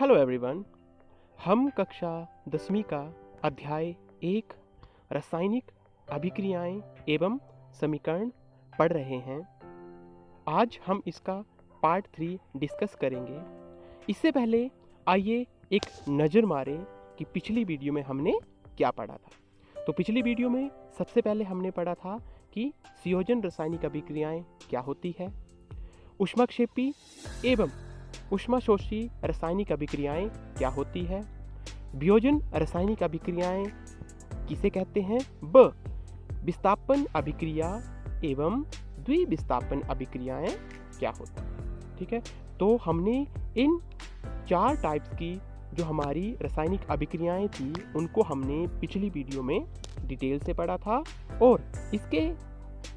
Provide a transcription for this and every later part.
Hello everyone. हम कक्षा 10वीं का अध्याय 1 रासायनिक अभिक्रियाएं एवं समीकरण पढ़ रहे हैं। आज हम इसका पार्ट 3 डिस्कस करेंगे। इससे पहले आइए एक नज़र मारें कि पिछली वीडियो में हमने क्या पढ़ा था। तो पिछली वीडियो में सबसे पहले हमने पढ़ा था कि संयोजन रासायनिक अभिक्रियाएं क्या होती है, ऊष्माक्षेपी एवं ऊष्माशोषी रासायनिक अभिक्रियाएं क्या होती है, वियोजन रासायनिक अभिक्रियाएं किसे कहते हैं, विस्थापन अभिक्रिया एवं द्विविस्थापन अभिक्रियाएं क्या होती है। ठीक है, तो हमने इन 4 टाइप्स की जो हमारी रासायनिक अभिक्रियाएं थी उनको हमने पिछली वीडियो में डिटेल से पढ़ा था और इसके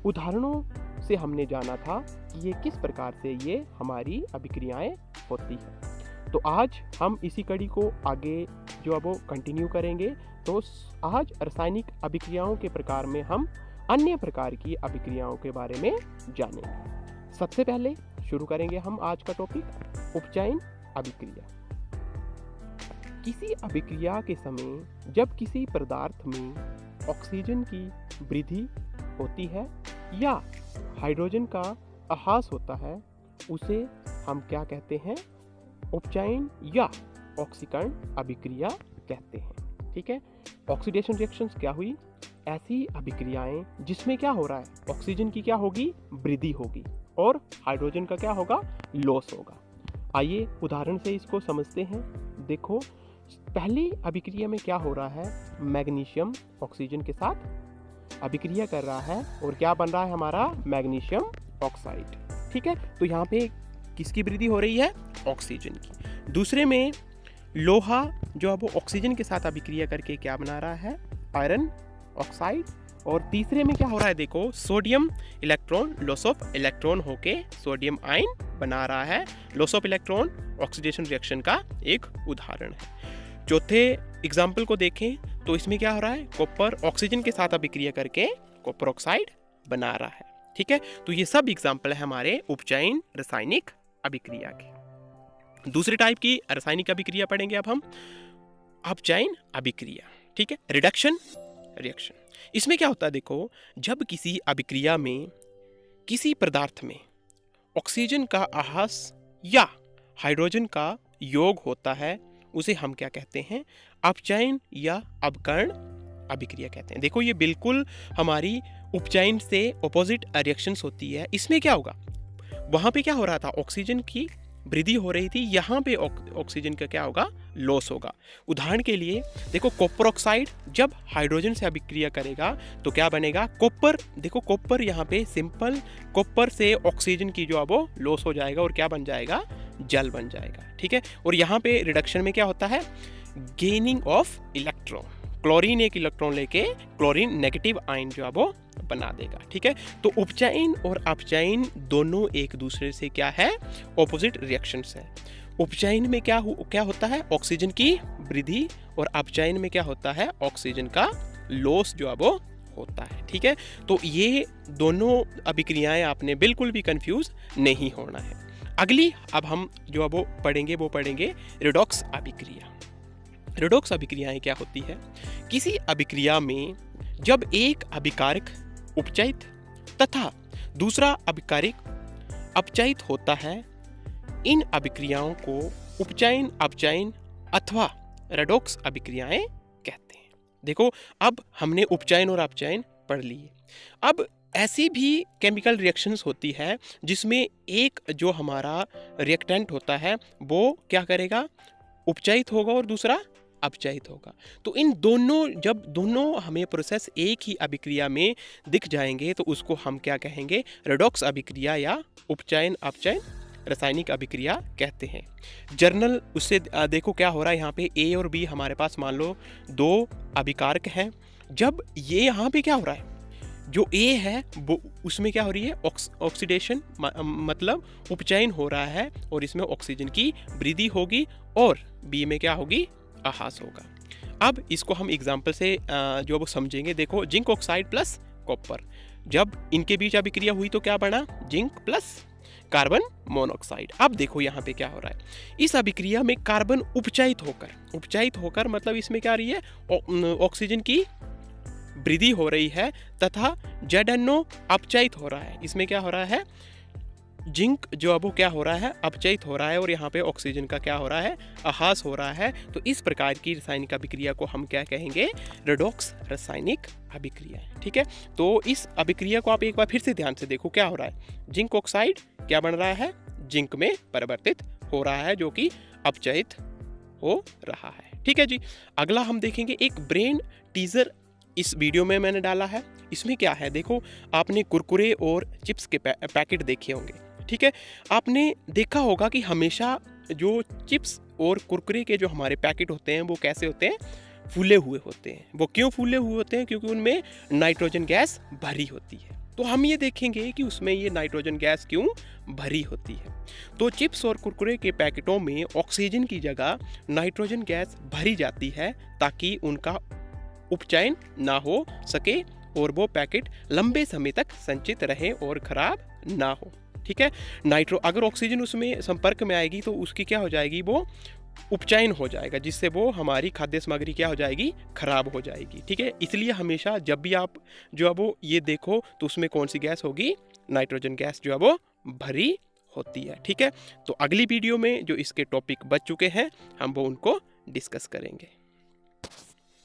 उदाहरणों से हमने जाना था कि ये किस प्रकार से ये हमारी अभिक्रियाएं होती है। तो आज हम इसी कड़ी को आगे जो अब वो कंटिन्यू करेंगे। तो आज रासायनिक अभिक्रियाओं के प्रकार में हम अन्य प्रकार की अभिक्रियाओं के बारे में जानेंगे। सबसे पहले शुरू करेंगे हम आज का टॉपिक उपचयन अभिक्रिया। किसी अभिक्रिया के समय जब किसी पदार्थ में ऑक्सीजन की वृद्धि होती है या हाइड्रोजन का अहास होता है उसे हम क्या कहते हैं, उपचयन या ऑक्सीकरण अभिक्रिया कहते हैं। ठीक है, ऑक्सीडेशन रिएक्शंस क्या हुई, ऐसी अभिक्रियाएं जिसमें क्या हो रहा है, ऑक्सीजन की क्या होगी, वृद्धि होगी और हाइड्रोजन का क्या होगा, लॉस होगा। आइए उदाहरण से इसको समझते हैं। देखो, पहली अभिक्रिया में क्या हो रहा है, मैग्नीशियम ऑक्सीजन के साथ अभिक्रिया कर रहा है और क्या बन रहा है हमारा, मैग्नीशियम ऑक्साइड। ठीक है, तो यहाँ पे किसकी वृद्धि हो रही है, ऑक्सीजन की। दूसरे में लोहा जो अब ऑक्सीजन के साथ अभिक्रिया करके क्या बना रहा है, आयरन ऑक्साइड। और तीसरे में क्या हो रहा है, देखो sodium electron loss of electron होके सोडियम आयन बना रहा है। Loss of electron oxidation reaction का एक उदाहरण है। चौथे एग्जाम्पल को देखें तो इसमें क्या हो रहा है, कॉपर ऑक्सीजन के साथ अभिक्रिया करके कॉपर ऑक्साइड बना रहा है। ठीक है, तो ये सब एग्जाम्पल है हमारे उपचयन रासायनिक अभिक्रिया के। दूसरे टाइप की रासायनिक अभिक्रिया पढ़ेंगे अब हम, अपचयन अभिक्रिया। ठीक है, रिडक्शन रिएक्शन। इसमें क्या होता है, देखो जब किसी अभिक्रिया में किसी पदार्थ में ऑक्सीजन का आहास या हाइड्रोजन का योग होता है उसे हम क्या कहते हैं, अपचयन या अपकरण अभिक्रिया कहते हैं। देखो ये बिल्कुल हमारी उपचयन से ऑपोजिट रिएक्शंस होती है। इसमें क्या होगा, वहां पे क्या हो रहा था, ऑक्सीजन की वृद्धि हो रही थी, यहाँ पे ऑक्सीजन का क्या होगा, लॉस होगा। उदाहरण के लिए देखो, कॉपर ऑक्साइड जब हाइड्रोजन से अभिक्रिया करेगा तो क्या बनेगा, कॉपर। देखो कॉपर यहाँ पे सिंपल कॉपर से ऑक्सीजन की जो अब वो लॉस हो जाएगा और क्या बन जाएगा, जल बन जाएगा। ठीक है, और यहाँ पे रिडक्शन में क्या होता है, गेनिंग ऑफ इलेक्ट्रॉन। क्लोरीन एक इलेक्ट्रॉन लेके क्लोरीन नेगेटिव आयन जो है वो बना देगा। ठीक है, तो उपचयन और अपचयन दोनों एक दूसरे से क्या है, ऑपोजिट रिएक्शंस है। उपचयन में क्या होता है, ऑक्सीजन की वृद्धि, और अपचयन में क्या होता है, ऑक्सीजन का लॉस जो है वो होता है। ठीक है, तो ये दोनों अभिक्रियाएं आपने बिल्कुल भी कंफ्यूज नहीं होना है। अगली अब हम जो अब वो पढ़ेंगे रिडॉक्स अभिक्रिया। रिडॉक्स अभिक्रियाएं क्या होती है, किसी अभिक्रिया में जब एक अभिकारक उपचयित तथा दूसरा अभिकारक अपचयित होता है, इन अभिक्रियाओं को उपचयन, अपचयन अथवा रिडॉक्स अभिक्रियाएं कहते हैं। देखो अब हमने उपचयन और अपचयन पढ़ लिए। अब ऐसी भी केमिकल रिएक्शंस होती है जिसमें एक जो हमारा रिएक्टेंट होता है वो क्या करेगा, उपचयित होगा और दूसरा अपचयित होगा। तो इन दोनों, जब दोनों हमें प्रोसेस एक ही अभिक्रिया में दिख जाएंगे तो उसको हम क्या कहेंगे, रिडॉक्स अभिक्रिया या उपचयन अपचयन रासायनिक अभिक्रिया कहते हैं। जर्नल उससे देखो क्या हो रहा है, यहाँ पे ए और बी हमारे पास मान लो 2 अभिकारक हैं। जब ये यहाँ पे क्या हो रहा है, जो ए है वो उसमें क्या हो रही है, ऑक्सीडेशन मतलब उपचयन हो रहा है और इसमें ऑक्सीजन की वृद्धि होगी और बी में क्या होगी, आहास होगा। अब इसको हम एग्जाम्पल से जो वो समझेंगे। देखो जिंक ऑक्साइड प्लस कॉपर, जब इनके बीच अभिक्रिया हुई तो क्या बना, जिंक प्लस कार्बन मोनोऑक्साइड। अब देखो यहाँ पे क्या हो रहा है, इस अभिक्रिया में कार्बन उपचयित होकर मतलब इसमें क्या आ रही है, ऑक्सीजन की वृद्धि हो रही है तथा ZNO अपचयित हो रहा है। इसमें क्या हो रहा है, जिंक जो अब वो क्या हो रहा है, अपचयित हो रहा है और यहाँ पे ऑक्सीजन का क्या हो रहा है, अहास हो रहा है। तो इस प्रकार की रासायनिक अभिक्रिया को हम क्या कहेंगे, रेडॉक्स रासायनिक अभिक्रिया। ठीक है, तो इस अभिक्रिया को आप एक बार फिर से ध्यान से देखो, क्या हो रहा है, जिंक ऑक्साइड क्या बन रहा है, जिंक में परिवर्तित हो रहा है जो कि अपचयित हो रहा है। ठीक है जी, अगला हम देखेंगे एक ब्रेन टीजर इस वीडियो में मैंने डाला है। इसमें क्या है, देखो आपने कुरकुरे और चिप्स के पैकेट देखे होंगे। ठीक है, आपने देखा होगा कि हमेशा जो चिप्स और कुरकुरे के जो हमारे पैकेट होते हैं वो कैसे होते हैं, फूले हुए होते हैं। वो क्यों फूले हुए होते हैं, क्योंकि उनमें नाइट्रोजन गैस भरी होती है। तो हम ये देखेंगे कि उसमें ये नाइट्रोजन गैस क्यों भरी होती है। तो चिप्स और कुरकुरे के पैकेटों में ऑक्सीजन की जगह नाइट्रोजन गैस भरी जाती है ताकि उनका उपचयन ना हो सके और वो पैकेट लंबे समय तक संचित रहे और खराब ना हो। ठीक है, अगर ऑक्सीजन उसमें संपर्क में आएगी तो उसकी क्या हो जाएगी, वो उपचयन हो जाएगा, जिससे वो हमारी खाद्य सामग्री क्या हो जाएगी, खराब हो जाएगी। ठीक है, इसलिए हमेशा जब भी आप जो है वो ये देखो तो उसमें कौन सी गैस होगी, नाइट्रोजन गैस जो है वो भरी होती है। ठीक है, तो अगली वीडियो में जो इसके टॉपिक बच चुके हैं हम वो उनको डिस्कस करेंगे।